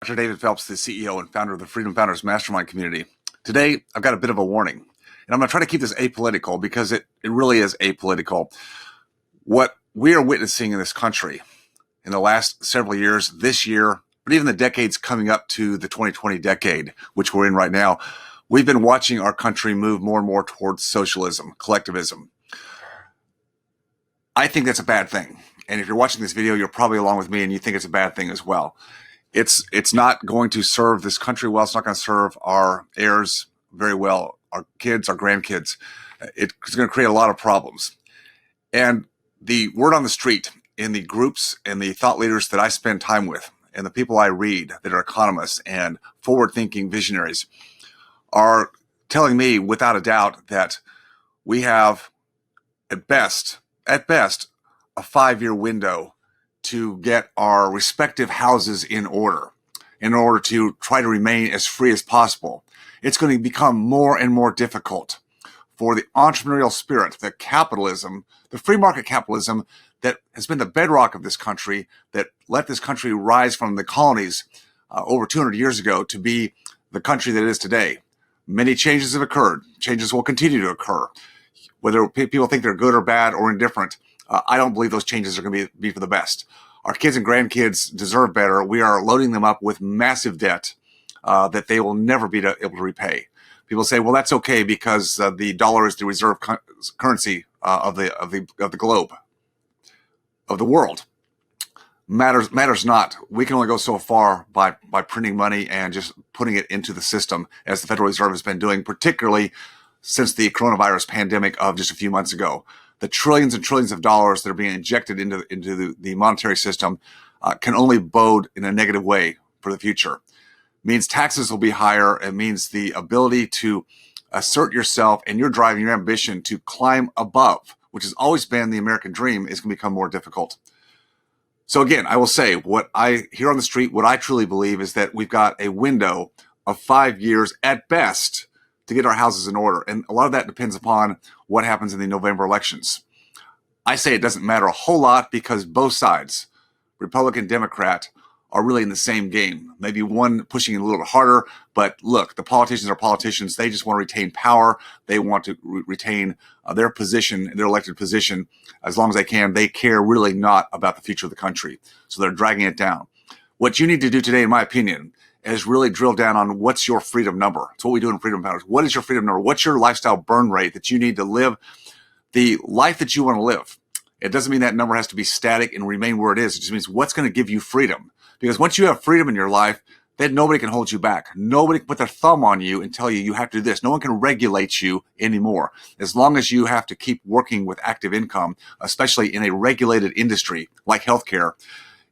Dr. David Phelps, the CEO and founder of the Freedom Founders Mastermind community. Today, I've got a bit of a warning, and I'm going to try to keep this apolitical because it really is apolitical. What we are witnessing in this country in the last several years, this year, but even the decades coming up to the 2020 decade, which we're in right now, we've been watching our country move more and more towards socialism, collectivism. I think that's a bad thing. And if you're watching this video, you're probably along with me and you think it's a bad thing as well. It's not going to serve this country well. It's not going to serve our heirs very well, our kids, our grandkids. It's going to create a lot of problems. And the word on the street in the groups and the thought leaders that I spend time with and the people I read that are economists and forward-thinking visionaries are telling me without a doubt that we have at best, a 5-year window to get our respective houses in order to try to remain as free as possible. It's going to become more and more difficult for the entrepreneurial spirit, the capitalism, the free market capitalism that has been the bedrock of this country, that let this country rise from the colonies over 200 years ago to be the country that it is today. Many changes have occurred. Changes will continue to occur. Whether people think they're good or bad or indifferent, I don't believe those changes are going to be for the best. Our kids and grandkids deserve better. We are loading them up with massive debt that they will never be able to repay. People say, well, that's okay because the dollar is the reserve currency of the globe, of the world. Matters not. We can only go so far by printing money and just putting it into the system, as the Federal Reserve has been doing, particularly since the coronavirus pandemic of just a few months ago. The trillions and trillions of dollars that are being injected into the monetary system can only bode in a negative way for the future. It means taxes will be higher. It means the ability to assert yourself and your drive and your ambition to climb above, which has always been the American dream, is going to become more difficult. So again, I will say what I hear on the street, what I truly believe is that we've got a window of 5 years at best to get our houses in order. And a lot of that depends upon what happens in the November elections. I say it doesn't matter a whole lot because both sides, Republican, Democrat, are really in the same game. Maybe one pushing it a little bit harder, but look, the politicians are politicians. They just want to retain power. They want to retain their position, their elected position, as long as they can. They care really not about the future of the country. So they're dragging it down. What you need to do today, in my opinion, is really drill down on what's your freedom number. It's what we do in Freedom Founders. What is your freedom number? What's your lifestyle burn rate that you need to live the life that you want to live? It doesn't mean that number has to be static and remain where it is. It just means what's going to give you freedom. Because once you have freedom in your life, then nobody can hold you back. Nobody can put their thumb on you and tell you you have to do this. No one can regulate you anymore. As long as you have to keep working with active income, especially in a regulated industry like healthcare,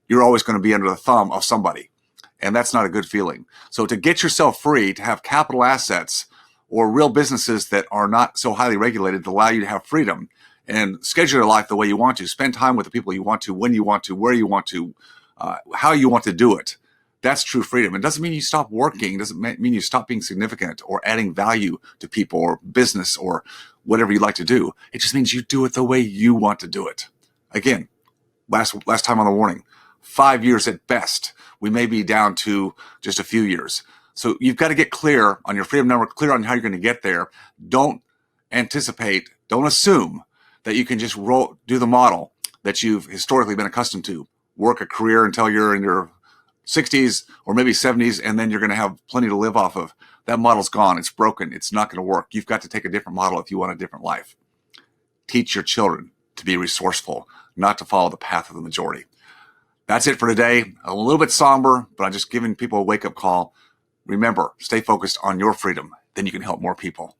you're always going to be under the thumb of somebody. And that's not a good feeling. So to get yourself free, to have capital assets or real businesses that are not so highly regulated to allow you to have freedom and schedule your life the way you want to, spend time with the people you want to, when you want to, where you want to, how you want to do it. That's true freedom. It doesn't mean you stop working. It doesn't mean you stop being significant or adding value to people or business or whatever you like to do. It just means you do it the way you want to do it. Again, last time on the warning, 5 years at best. We may be down to just a few years. So you've got to get clear on your freedom number, clear on how you're going to get there. Don't anticipate, don't assume that you can just do the model that you've historically been accustomed to. Work a career until you're in your 60s or maybe 70s, and then you're going to have plenty to live off of. That model's gone. It's broken. It's not going to work. You've got to take a different model if you want a different life. Teach your children to be resourceful, not to follow the path of the majority. That's it for today. A little bit somber, but I'm just giving people a wake-up call. Remember, stay focused on your freedom. Then you can help more people.